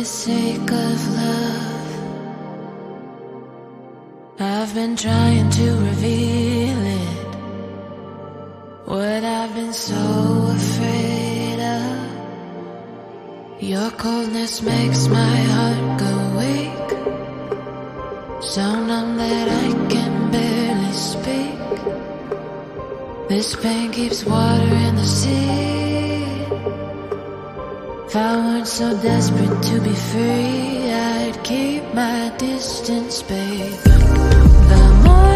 the sake of love. I've been trying to reveal it, what I've been so afraid of. Your coldness makes my heart go weak, so numb that I can barely speak. This pain keeps water in the sea. If I weren't so desperate to be free, I'd keep my distance, babe. The more